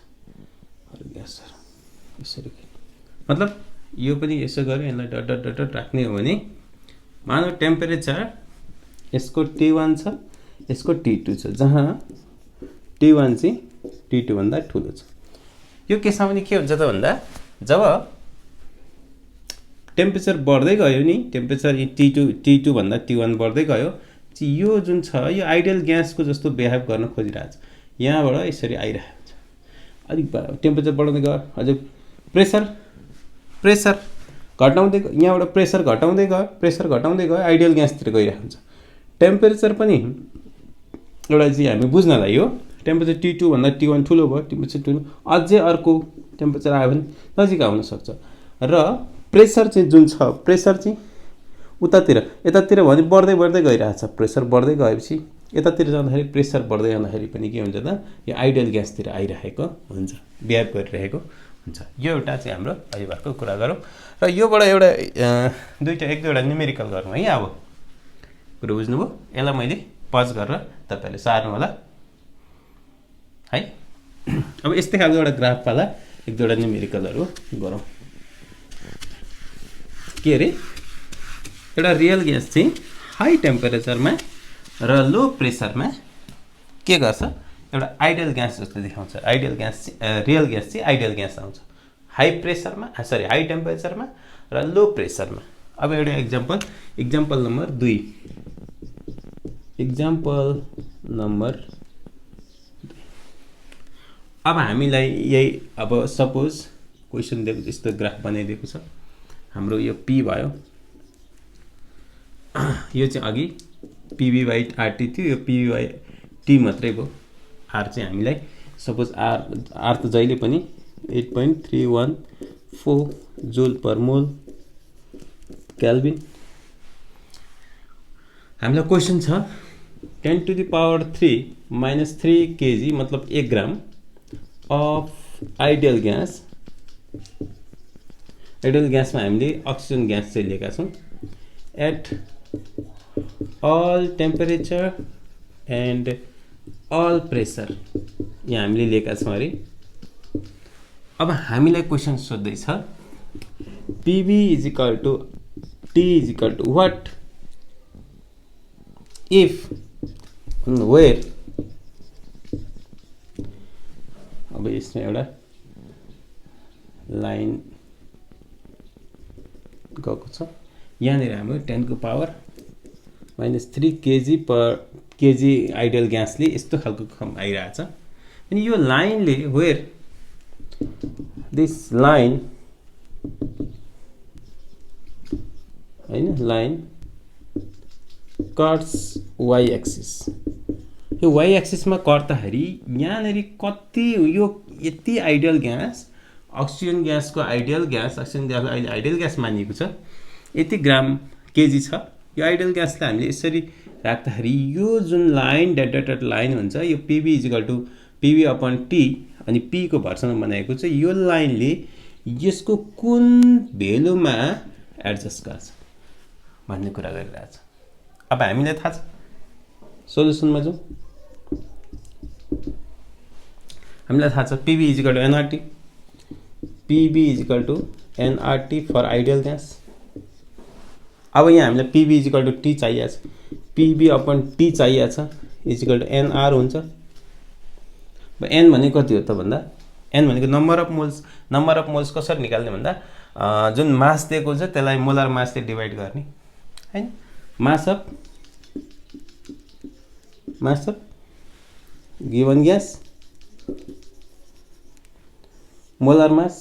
अरू ग्यासहरू यसरी मतलब यो पनि यसो गऱ्यो, यसलाई डट डट डट डट राख्ने हो भने मानव टेम्परेचर यसको T1 छ, यसको T2 छ, जहाँ T1 चाहिँ T2 भन्दा ठुलो छ। यो केसमा पनि के हुन्छ त भन्दा जब टेम्परेचर बढ्दै गयो नि, टेम्परेचर T2 भन्दा T1 बढ्दै गयो, यो जुन छ यो आइडियल ग्यासको जस्तो बिहेभ गर्न खोजिरहेको छ। यहाँबाट यसरी आइरहेको छ। अलिक टेम्परेचर बढ्दै गयो, अझै प्रेसर घटाउँदै गयो, यहाँबाट प्रेसर घटाउँदै गयो आइडियल ग्यासतिर गइरहेको हुन्छ। टेम्परेचर पनि एउटा चाहिँ हामी बुझ्नलाई हो, टेम्परेचर T2 भन्दा T1 ठुलो भयो, टेम्परेचर ठुलो, अझै अर्को टेम्परेचर आयो भने नजिक आउन सक्छ। र प्रेसर चाहिँ जुन छ, प्रेसर चाहिँ यतातिर भने बढ्दै गइरहेछ। प्रेसर बढ्दै गएपछि यतातिर जाँदाखेरि प्रेसर बढ्दै जाँदाखेरि पनि के हुन्छ त यो आइडियल ग्यासतिर आइरहेको हुन्छ, बिहेभ गरिरहेको हुन्छ। यो एउटा चाहिँ हाम्रो अहिले भएको कुरा गरौँ र योबाट एउटा एक दुईवटा न्युमेरिकल गरौँ है। अब कुरो बुझ्नुभयो? यसलाई मैले पज गरेर तपाईँहरूले सार्नु होला है। अब यस्तै खालको एउटा ग्राफवाला एक दुईवटा न्युमेरिकलहरू गरौँ। के अरे एउटा रियल ग्यास चाहिँ हाई टेम्परेचरमा र लो प्रेसरमा के गर्छ, एउटा आइडियल ग्यास जस्तो देखाउँछ। रियल ग्यास चाहिँ आइडियल ग्यास आउँछ हाई टेम्परेचरमा र लो प्रेसरमा। अब एउटा इक्जाम्पल नम्बर 2। अब हामीलाई यही अब सपोज क्वेसन दिएको यस्तो ग्राफ बनाइदिएको छ। हाम्रो यो P भयो, यो चाहिँ अघि PV/RT थियो, यो PV/T मात्रै भयो। R चाहिँ हामीलाई सपोज R त जहिले पनि 8.314 जुल पर मोल केल्भिन। हामीलाई क्वेसन छ 10⁻³ - 3 kg मतलब 1 ग्राम अफ आइडियल ग्यासमा हामीले अक्सिजन ग्यास चाहिँ लिएका छौँ at all temperature and all pressure, यहाँ हामीले लिएका छौँ अरे। अब हामीलाई क्वेसन सोध्दैछ PV is equal to T is equal to what if where. अब यसमा एउटा लाइन गएको छ। यहाँनिर हाम्रो 10⁻³ kg आइडियल ग्यासले यस्तो खालको आइरहेछ। अनि यो लाइनले वेयर दिस लाइन हैन लाइन कट्स वाई एक्सिस यो वाई एक्सिसमा कर्दाखेरि यहाँनेरि कति यो यति आइडियल ग्यास अक्सिजन ग्यासको आइडियल ग्यास अक्सिजन ग्यास अहिले आइडियल ग्यास मानिएको छ यति ग्राम केजी छ यो आइडियल ग्यासलाई हामीले यसरी राख्दाखेरि यो जुन लाइन डट लाइन हुन्छ यो PV equal to PV upon T अनि पी को भर्सनमा बनाएको छ यो लाइनले यसको कुन भेल्युमा एडजस्ट गर्छ भन्ने कुरा गरिरहेछ अब हामीलाई थाहा छ सोलुसनमा जाउँ हामीलाई थाहा छ PV equal to NRT PV equal to NRT for ideal gas अब यहाँ हामीलाई पीबी इक्वल टु टी चाहिएको छ पीबी अपन टी चाहिएको छ इक्वल टु एनआर हुन्छ अब एन भनेको कति हो त भन्दा एन भनेको नम्बर अफ मोल्स कसरी निकाल्ने भन्दा जुन मास दिएको छ त्यसलाई मोलर मासले डिभाइड गर्ने हैन mass of given gas molar mass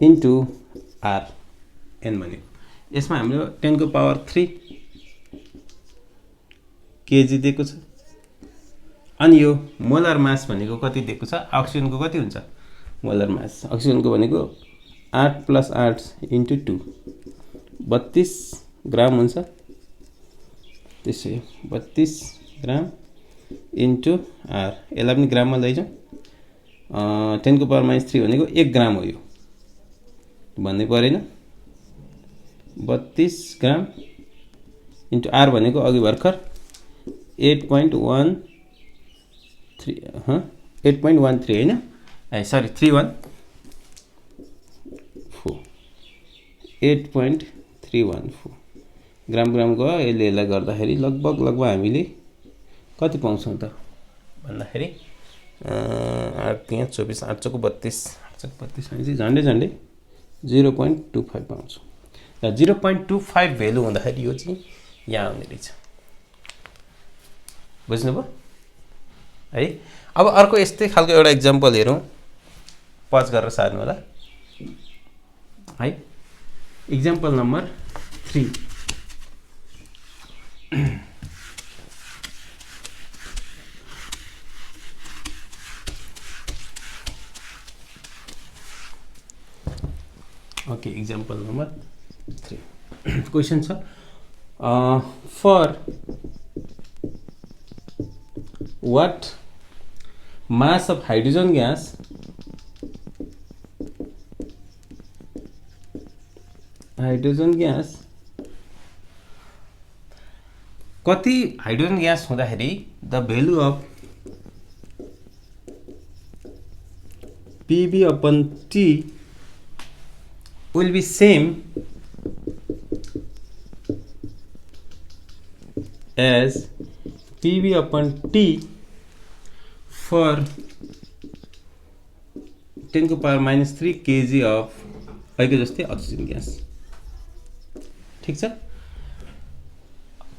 into R N भन्यो यसमा हाम्रो 10 को पावर 3 केजी दिएको छ अनि यो मोलर मास भनेको कति दिएको छ अक्सिजनको कति हुन्छ मोलर मास अक्सिजनको भनेको 8 + 8 × 2 32 ग्राम हुन्छ त्यसै 32 ग्राम इन्टु आर यसलाई पनि ग्राममा लैजाउँ 10 को पावर -3 भनेको 1 ग्राम हो यो भन्नै परेन 32 ग्राम इन्टु आर भनेको अघि भर्खर 8.13 हैन ए सरी 31 8.314 ग्राम गयो यसलाई गर्दाखेरि लगभग हामीले कति पाउँछौं त भन्दाखेरि 8 3 24 8 चौको 32 भनेपछि झन्डै 0.25 पाउँछौं र 0.25 भ्यालु हुँदाखेरि यो चाहिँ यहाँ आउने रहेछ बुझ्नुभयो है अब अर्को यस्तै खालको एउटा एक्जाम्पल हेरौं पज गरेर सार्नु होला है example number 3 Okay, example number 3. Question sir. For what mass of hydrogen gas कति हाइड्रोजन ग्यास हुँदाखेरि the value of PV upon T will be same as PV upon T for 10 को power -3 kg of अहिले जस्तै oxygen gas ठीक छ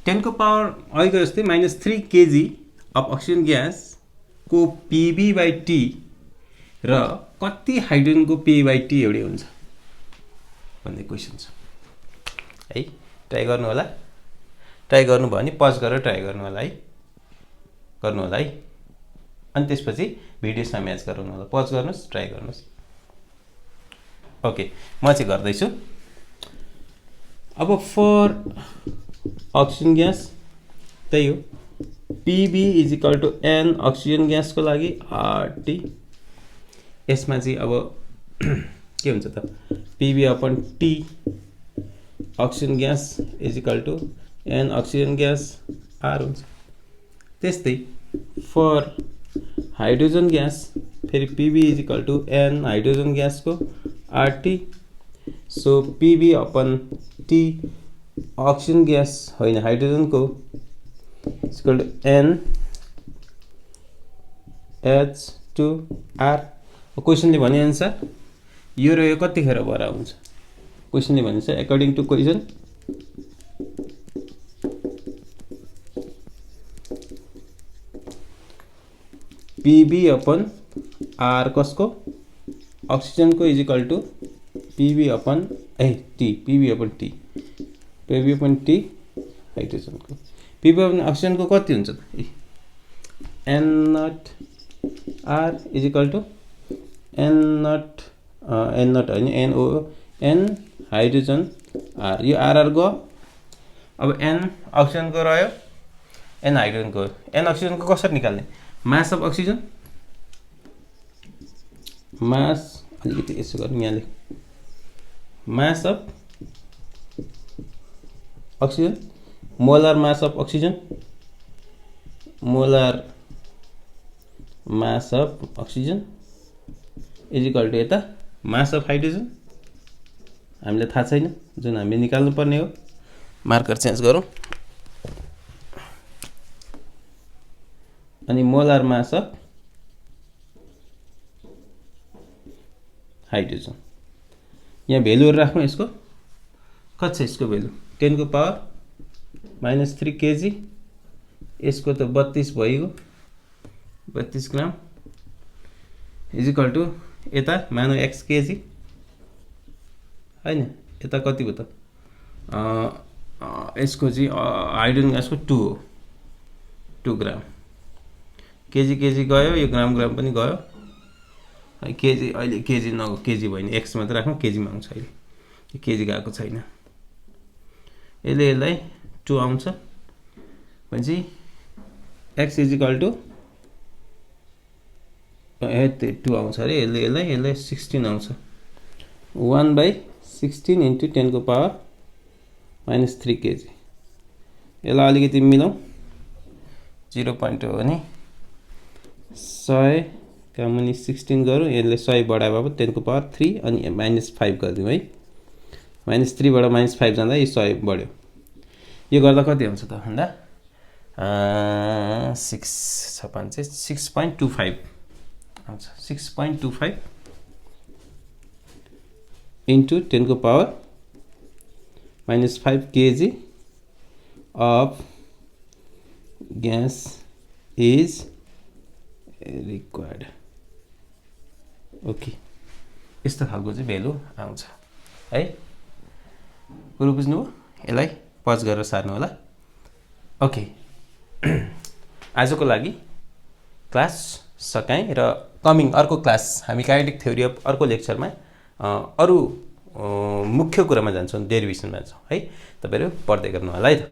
10 को power अहिले जस्तै -3 kg of अक्सिजन ग्यास को PV/T र कति हाइड्रोजन को PV/T एउटै हुन्छ भन्ने क्वेशन छ है ट्राई गर्नु होला ट्राई गर्नु भयो भने पज गरेर ट्राई गर्नु होला है अनि त्यसपछि भिडियोसँग म्याच गराउनु होला पज गर्नुस् ट्राई गर्नुस् ओके म चाहिँ गर्दै छु अब फर अक्सिजन ग्यास त्यही हो PV = N अक्सिजन ग्यास को लागि RT यसमा चाहिँ अब के हुन्छ त PV upon T oxygen gas = N oxygen gas R हुन्छ त्यस्तै फर हाइड्रोजन ग्यास फेरि PV = N हाइड्रोजन ग्यास को RT so PV upon T oxygen gas होइन हाइड्रोजन को = N H2R क्वेशनले भने अनुसार यो र यो कतिखेर बराबर हुन्छ क्वेशनले भन्छ according to question PV upon R कसको अक्सिजन को = पिभी अपन टी हाइड्रोजनको पिभी अपन अक्सिजनको कति हुन्छ त n naught R is equal to n naught होइन एनओ एन हाइड्रोजन आर यो आर गयो अब एन अक्सिजनको रह्यो एन हाइड्रोजनको एन अक्सिजनको कसरी निकाल्ने मास अफ अक्सिजन मास अलिकति यसो गरौँ यहाँ लेख mass of oxygen molar mass of oxygen molar mass of oxygen is equal to यता मास अफ हाइड्रोजन हामीलाई थाहा छैन जुन हामीले निकाल्नु पर्ने हो मार्कर चेन्ज गरौँ अनि मोलर मास अफ हाइड्रोजन यहाँ भेल्युहरु राखौँ यसको कति छ यसको भेल्यु 10 को पावर -3 केजी यसको त 32 भइगयो 32 ग्राम इज इक्वल टु यता मानौ x केजी हैन यता कति भयो त यसको चाहिँ हाइड्रोजन ग्यासको 2 हो 2 ग्राम केजी गयो यो ग्राम पनि गयो केजी अहिले केजी नगयो केजी भएन x मात्र राखौँ केजीमा आउँछ अहिले केजी गएको छैन यसलाई 2 आउँछ भनेपछि x इज इक्वल टु 2 आउँछ अरे यसलाई 16 आउँछ 1/16 इन्टु 10 को पावर -3 केजी यसलाई अलिकति मिलाउँ 0.2 हो भने 100 का मुनि 16 गरौँ यसले 100 बढाए बापत 10 को पावर 3 अनि -5 गरिदिउँ है -3 बाट -5 जाँदा यो 100 बढ्यो यो गर्दा कति आउँछ त भन्दा 6.25 आउँछ 6.25 into 10 को power -5 kg of gas is required. Okay यस्तो खालको चाहिँ भेल्यु आउँछ है कुरो बुझ्नुभयो यसलाई पज गरेर सार्नु होला ओके आजको लागि क्लास सकाएँ र कमिङ अर्को क्लास हामी काइनेटिक थ्योरी अफ अर्को लेक्चरमा अरु मुख्य कुरामा जान्छौँ डेरिभेसनमा जान्छौँ है तपाईहरु पढ्दै गर्नु होला है त